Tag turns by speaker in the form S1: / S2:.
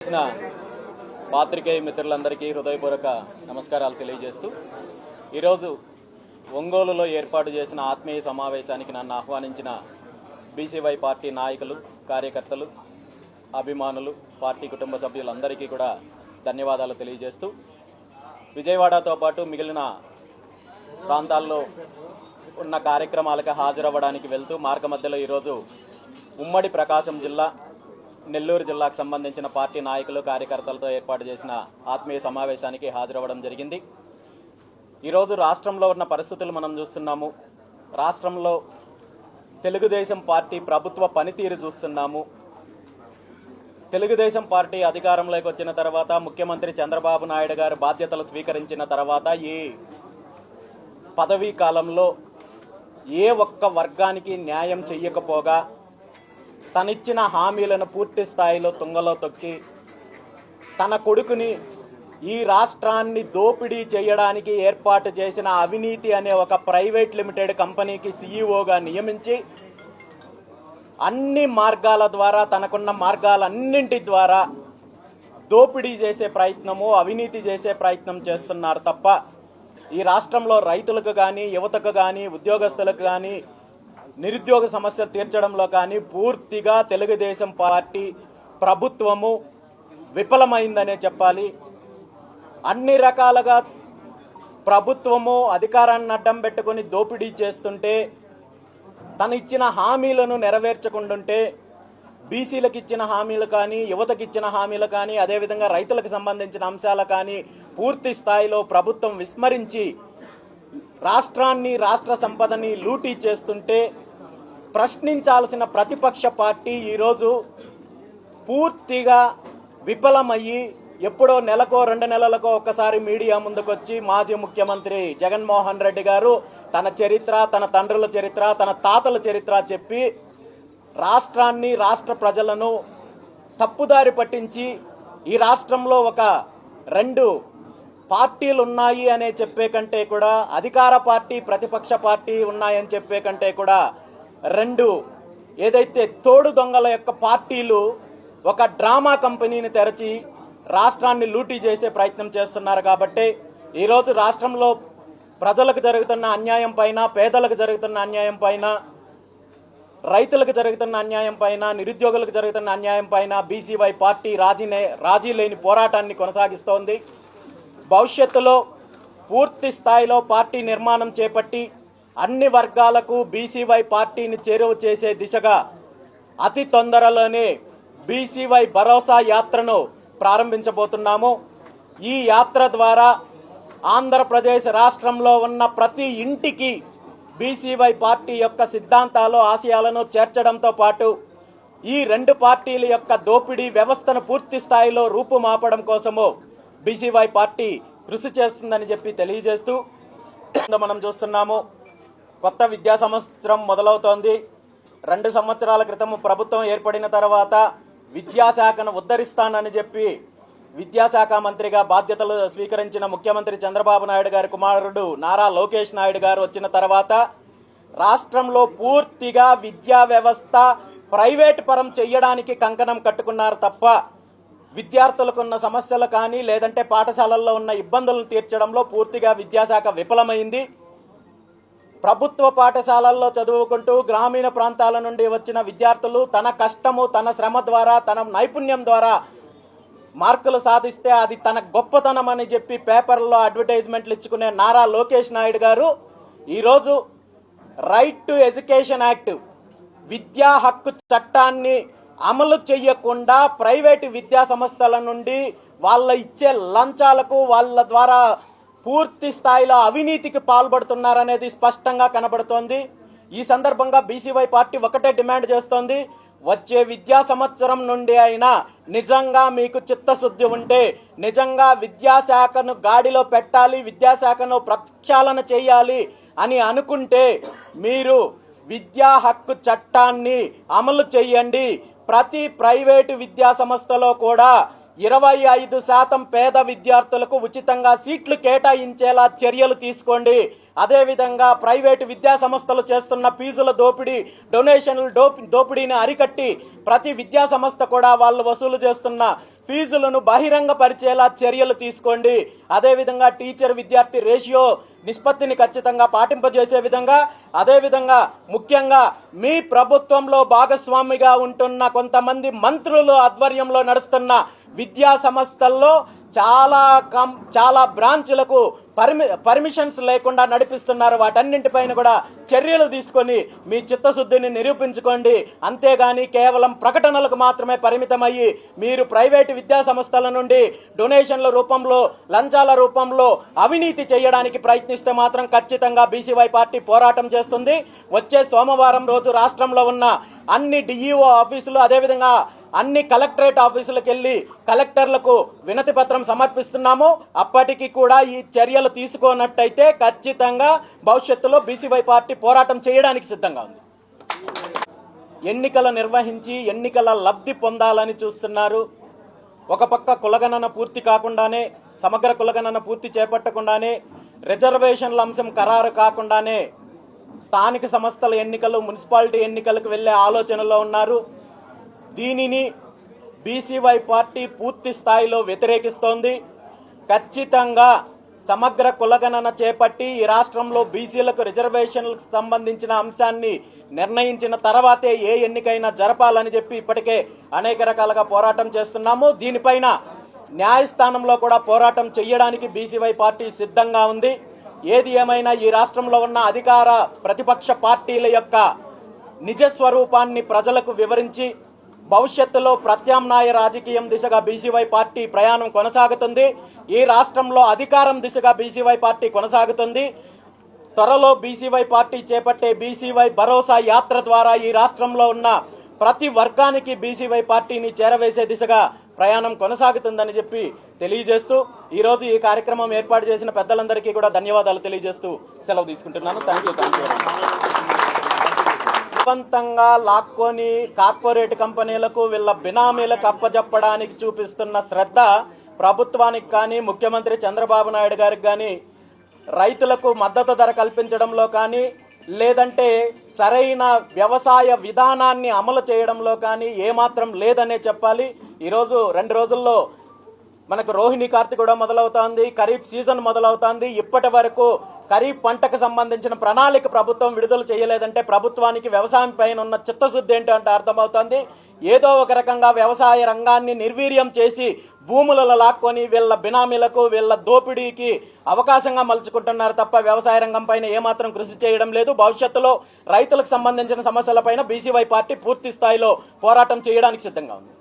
S1: చేసిన పాత్రికేయ మిత్రులందరికీ హృదయపూర్వక నమస్కారాలు తెలియజేస్తూ ఈరోజు ఒంగోలులో ఏర్పాటు చేసిన ఆత్మీయ సమావేశానికి నన్ను ఆహ్వానించిన బీసీవై పార్టీ నాయకులు, కార్యకర్తలు, అభిమానులు, పార్టీ కుటుంబ సభ్యులందరికీ కూడా ధన్యవాదాలు తెలియజేస్తూ విజయవాడతో పాటు మిగిలిన ప్రాంతాల్లో ఉన్న కార్యక్రమాలకు హాజరవ్వడానికి వెళ్తూ మార్గమధ్యలో ఈరోజు ఉమ్మడి ప్రకాశం జిల్లా, నెల్లూరు జిల్లాకు సంబంధించిన పార్టీ నాయకులు, కార్యకర్తలతో ఏర్పాటు చేసిన ఆత్మీయ సమావేశానికి హాజరవ్వడం జరిగింది. ఈరోజు రాష్ట్రంలో ఉన్న పరిస్థితులు మనం చూస్తున్నాము. రాష్ట్రంలో తెలుగుదేశం పార్టీ ప్రభుత్వ పనితీరు చూస్తున్నాము. తెలుగుదేశం పార్టీ అధికారంలోకి వచ్చిన తర్వాత ముఖ్యమంత్రి చంద్రబాబు నాయుడు గారు బాధ్యతలు స్వీకరించిన తర్వాత ఈ పదవీ కాలంలో ఏ ఒక్క వర్గానికి న్యాయం చెయ్యకపోగా తనిచ్చిన హామీలను పూర్తి స్థాయిలో తుంగలో తొక్కి తన కొడుకుని ఈ రాష్ట్రాన్ని దోపిడీ చేయడానికి ఏర్పాటు చేసిన అవినీతి అనే ఒక ప్రైవేట్ లిమిటెడ్ కంపెనీకి సీఈఓగా నియమించి అన్ని మార్గాల ద్వారా, తనకున్న మార్గాలన్నింటి ద్వారా దోపిడీ చేసే ప్రయత్నము, అవినీతి చేసే ప్రయత్నం చేస్తున్నారు తప్ప ఈ రాష్ట్రంలో రైతులకు కానీ, యువతకు కానీ, ఉద్యోగస్తులకు కానీ, నిరుద్యోగ సమస్యలు తీర్చడంలో కానీ పూర్తిగా తెలుగుదేశం పార్టీ ప్రభుత్వము విఫలమైందనే చెప్పాలి. అన్ని రకాలుగా ప్రభుత్వము అధికారాన్ని అడ్డం పెట్టుకొని దోపిడీ చేస్తుంటే, తను ఇచ్చిన హామీలను నెరవేర్చకుంటుంటే, బీసీలకు ఇచ్చిన హామీలు కానీ, యువతకు ఇచ్చిన హామీలు కానీ, అదేవిధంగా రైతులకు సంబంధించిన అంశాలు కానీ పూర్తి స్థాయిలో ప్రభుత్వం విస్మరించి రాష్ట్రాన్ని, రాష్ట్ర సంపదని లూటీ చేస్తుంటే ప్రశ్నించాల్సిన ప్రతిపక్ష పార్టీ ఈరోజు పూర్తిగా విఫలమయ్యి ఎప్పుడో నెలకో 2 నెలలకో ఒకసారి మీడియా ముందుకొచ్చి మాజీ ముఖ్యమంత్రి జగన్మోహన్ రెడ్డి గారు తన చరిత్ర, తన తండ్రుల చరిత్ర, తన తాతల చరిత్ర చెప్పి రాష్ట్రాన్ని, రాష్ట్ర ప్రజలను తప్పుదారి పట్టించి ఈ రాష్ట్రంలో ఒక 2 పార్టీలు ఉన్నాయి అనే చెప్పే కంటే కూడా, అధికార పార్టీ, ప్రతిపక్ష పార్టీ ఉన్నాయని చెప్పే కంటే కూడా 2 ఏదైతే తోడు దొంగల యొక్క పార్టీలు ఒక డ్రామా కంపెనీని తెరచి రాష్ట్రాన్ని లూటీ చేసే ప్రయత్నం చేస్తున్నారు. కాబట్టి ఈరోజు రాష్ట్రంలో ప్రజలకు జరుగుతున్న అన్యాయం పైన, పేదలకు జరుగుతున్న అన్యాయం పైన, రైతులకు జరుగుతున్న అన్యాయం పైన, నిరుద్యోగులకు జరుగుతున్న అన్యాయం పైన బీసీవై పార్టీ రాజీ లేని పోరాటాన్ని కొనసాగిస్తోంది. భవిష్యత్తులో పూర్తి స్థాయిలో పార్టీ నిర్మాణం చేపట్టి అన్ని వర్గాలకు బీసీవై పార్టీని చేరువ చేసే దిశగా అతి తొందరలోనే బీసీవై భరోసా యాత్రను ప్రారంభించబోతున్నాము. ఈ యాత్ర ద్వారా ఆంధ్రప్రదేశ్ రాష్ట్రంలో ఉన్న ప్రతి ఇంటికి బీసీవై పార్టీ యొక్క సిద్ధాంతాలు, ఆశయాలను చేర్చడంతో పాటు ఈ 2 పార్టీల యొక్క దోపిడీ వ్యవస్థను పూర్తి స్థాయిలో రూపుమాపడం కోసము బీసీవై పార్టీ కృషి చేస్తుందని చెప్పి తెలియజేస్తూ, మనం చూస్తున్నాము కొత్త విద్యా సంవత్సరం మొదలవుతోంది. 2 సంవత్సరాల క్రితం ప్రభుత్వం ఏర్పడిన తర్వాత విద్యాశాఖను ఉద్ధరిస్తానని చెప్పి విద్యాశాఖ మంత్రిగా బాధ్యతలు స్వీకరించిన ముఖ్యమంత్రి చంద్రబాబు నాయుడు గారి కుమారుడు నారా లోకేష్ నాయుడు గారు వచ్చిన తర్వాత రాష్ట్రంలో పూర్తిగా విద్యా వ్యవస్థ ప్రైవేట్ పరం చేయడానికి కంకణం కట్టుకున్నారు తప్ప విద్యార్థులకు ఉన్న సమస్యలు కానీ, లేదంటే పాఠశాలల్లో ఉన్న ఇబ్బందులను తీర్చడంలో పూర్తిగా విద్యాశాఖ విఫలమైంది. ప్రభుత్వ పాఠశాలల్లో చదువుకుంటూ గ్రామీణ ప్రాంతాల నుండి వచ్చిన విద్యార్థులు తన కష్టము, తన శ్రమ ద్వారా, తన నైపుణ్యం ద్వారా మార్కులు సాధిస్తే అది తన గొప్పతనం అని చెప్పి పేపర్లో అడ్వర్టైజ్మెంట్లు ఇచ్చుకునే నారా లోకేష్ నాయుడు గారు ఈరోజు రైట్ టు ఎడ్యుకేషన్ యాక్ట్, విద్యా హక్కు చట్టాన్ని అమలు చేయకుండా ప్రైవేటు విద్యా సంస్థల నుండి వాళ్ళ ఇచ్చే లంచాలకు, వాళ్ళ ద్వారా పూర్తి స్థాయిలో అవినీతికి పాల్పడుతున్నారనేది స్పష్టంగా కనబడుతోంది. ఈ సందర్భంగా బీసీవై పార్టీ ఒకటే డిమాండ్ చేస్తోంది, వచ్చే విద్యా సంవత్సరం నుండి అయినా నిజంగా మీకు చిత్తశుద్ధి ఉంటే, నిజంగా విద్యాశాఖను గాడిలో పెట్టాలి, విద్యాశాఖను ప్రక్షాళన చేయాలి అని అనుకుంటే మీరు విద్యా హక్కు చట్టాన్ని అమలు చేయండి. ప్రతి ప్రైవేటు విద్యా సంస్థలో కూడా 25% పేద విద్యార్థులకు ఉచితంగా సీట్లు కేటాయించేలా చర్యలు తీసుకోండి. అదేవిధంగా ప్రైవేటు విద్యా సంస్థలు చేస్తున్న ఫీజుల దోపిడీ, డొనేషన్ల దోపిడీని అరికట్టి ప్రతి విద్యా సంస్థ కూడా వాళ్ళు వసూలు చేస్తున్న ఫీజులను బహిరంగపరిచేలా చర్యలు తీసుకోండి. అదేవిధంగా టీచర్ విద్యార్థి రేషియో నిష్పత్తిని ఖచ్చితంగా పాటింపజేసే విధంగా, అదేవిధంగా ముఖ్యంగా మీ ప్రభుత్వంలో భాగస్వామిగా ఉంటున్న కొంతమంది మంత్రులు ఆధ్వర్యంలో నడుస్తున్న విద్యా సంస్థల్లో చాలా బ్రాంచ్లకు పర్మిషన్స్ లేకుండా నడిపిస్తున్నారు. వాటన్నింటిపైన కూడా చర్యలు తీసుకొని మీ చిత్తశుద్ధిని నిరూపించుకోండి. అంతేగాని కేవలం ప్రకటనలకు మాత్రమే పరిమితమయ్యి మీరు ప్రైవేటు విద్యా సంస్థల నుండి డొనేషన్ల రూపంలో, లంచాల రూపంలో అవినీతి చేయడానికి ప్రయత్నిస్తే మాత్రం ఖచ్చితంగా బీసీవై పార్టీ పోరాటం చేస్తుంది. వచ్చే సోమవారం రోజు రాష్ట్రంలో ఉన్న అన్ని డిఈఓ ఆఫీసులు, అదేవిధంగా అన్ని కలెక్టరేట్ ఆఫీసులకు వెళ్ళి కలెక్టర్లకు వినతి పత్రం సమర్పిస్తున్నాము. అప్పటికి కూడా ఈ చర్యలు తీసుకోనట్టయితే ఖచ్చితంగా భవిష్యత్తులో బీసీవై పార్టీ పోరాటం చేయడానికి సిద్ధంగా ఉంది. ఎన్నికలు నిర్వహించి ఎన్నికల లబ్ధి పొందాలని చూస్తున్నారు. ఒక పక్క కులగణన పూర్తి కాకుండానే, సమగ్ర కులగణన పూర్తి చేపట్టకుండానే, రిజర్వేషన్ల అంశం ఖరారు కాకుండానే స్థానిక సంస్థల ఎన్నికలు, మున్సిపాలిటీ ఎన్నికలకు వెళ్లే ఆలోచనలో ఉన్నారు. దీనిని బీసీవై పార్టీ పూర్తి స్థాయిలో వ్యతిరేకిస్తోంది. ఖచ్చితంగా సమగ్ర కులగణన చేపట్టి ఈ రాష్ట్రంలో బీసీలకు రిజర్వేషన్లకు సంబంధించిన అంశాన్ని నిర్ణయించిన తర్వాతే ఏ ఎన్నికైనా జరపాలని చెప్పి ఇప్పటికే అనేక రకాలుగా పోరాటం చేస్తున్నాము. దీనిపైన న్యాయస్థానంలో కూడా పోరాటం చేయడానికి బీసీవై పార్టీ సిద్ధంగా ఉంది. ఏది ఏమైనా ఈ రాష్ట్రంలో ఉన్న అధికార ప్రతిపక్ష పార్టీల యొక్క నిజస్వరూపాన్ని ప్రజలకు వివరించి భవిష్యత్తులో ప్రత్యామ్నాయ రాజకీయం దిశగా బీసీవై పార్టీ ప్రయాణం కొనసాగుతుంది. ఈ రాష్ట్రంలో అధికారం దిశగా బీసీవై పార్టీ కొనసాగుతుంది. త్వరలో బీసీవై పార్టీ చేపట్టే బీసీవై భరోసా యాత్ర ద్వారా ఈ రాష్ట్రంలో ఉన్న ప్రతి వర్గానికి బీసీవై పార్టీని చేరవేసే దిశగా ప్రయాణం కొనసాగుతుందని చెప్పి తెలియజేస్తూ ఈరోజు ఈ కార్యక్రమం ఏర్పాటు చేసిన పెద్దలందరికీ కూడా ధన్యవాదాలు తెలియజేస్తూ సెలవు తీసుకుంటున్నాను. Thank you. బలవంతంగా లాక్కొని కార్పొరేట్ కంపెనీలకు, వీళ్ళ బినామీలకు అప్పజెప్పడానికి చూపిస్తున్న శ్రద్ధ ప్రభుత్వానికి కానీ, ముఖ్యమంత్రి చంద్రబాబు నాయుడు గారికి కానీ, రైతులకు మద్దతు ధర కల్పించడంలో కానీ, లేదంటే సరైన వ్యవసాయ విధానాన్ని అమలు చేయడంలో కానీ ఏమాత్రం లేదనే చెప్పాలి. ఈరోజు 2 రోజుల్లో మనకు రోహిణి కార్తీ కూడా మొదలవుతోంది, ఖరీఫ్ సీజన్ మొదలవుతోంది. ఇప్పటి వరకు ఖరీఫ్ పంటకు సంబంధించిన ప్రణాళిక ప్రభుత్వం విడుదల చేయలేదంటే ప్రభుత్వానికి వ్యవసాయం పైన ఉన్న చిత్తశుద్ధి ఏంటంటే అర్థమవుతోంది. ఏదో ఒక రకంగా వ్యవసాయ రంగాన్ని నిర్వీర్యం చేసి భూములలో లాక్కొని వీళ్ళ బినామీలకు, వీళ్ళ దోపిడీకి అవకాశంగా మలుచుకుంటున్నారు తప్ప వ్యవసాయ రంగం పైన ఏమాత్రం కృషి చేయడం లేదు. భవిష్యత్తులో రైతులకు సంబంధించిన సమస్యలపైన బీసీవై పార్టీ పూర్తి స్థాయిలో పోరాటం చేయడానికి సిద్ధంగా ఉంది.